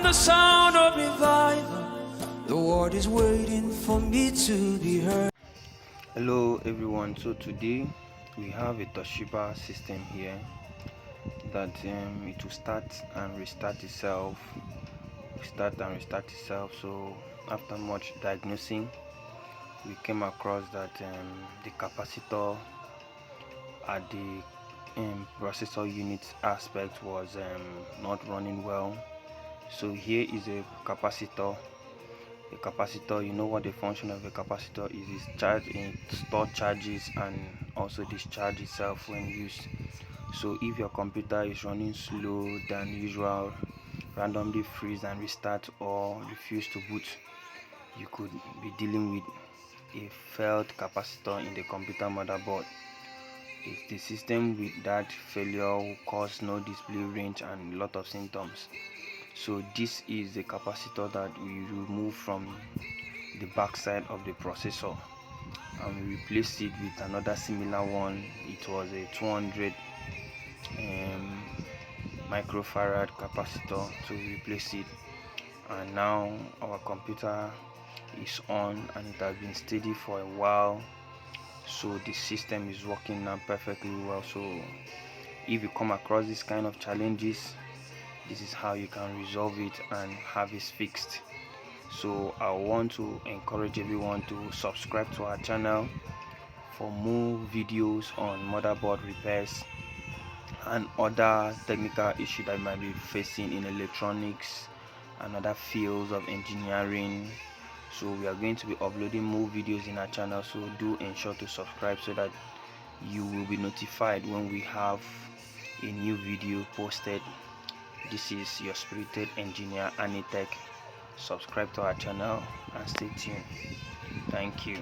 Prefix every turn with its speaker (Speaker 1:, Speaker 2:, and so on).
Speaker 1: the sound of revival. The world is waiting for me to be heard.
Speaker 2: Hello everyone, so today we have a Toshiba system here that it will start and restart itself. So after much diagnosing, we came across that the capacitor at the processor unit aspect was not running well. So here is a capacitor. A capacitor, you know what the function of a capacitor is charge in store charges and also discharge itself when used. So if your computer is running slow than usual, randomly freeze and restart, or refuse to boot, you could be dealing with a failed capacitor in the computer motherboard. It's the system with that failure will cause no display range and a lot of symptoms. So this is the capacitor that we remove from the backside of the processor, and we replaced it with another similar one. It was a 200 microfarad capacitor, so we replaced it, and now our computer is on and it has been steady for a while. So the system is working now perfectly well. So if you come across this kind of challenges, this is how you can resolve it and have it fixed. So I want to encourage everyone to subscribe to our channel for more videos on motherboard repairs and other technical issues that you might be facing in electronics and other fields of engineering. So we are going to be uploading more videos in our channel, so do ensure to subscribe so that you will be notified when we have a new video posted. This is your spirited engineer Anitech. Subscribe to our channel and stay tuned. Thank you.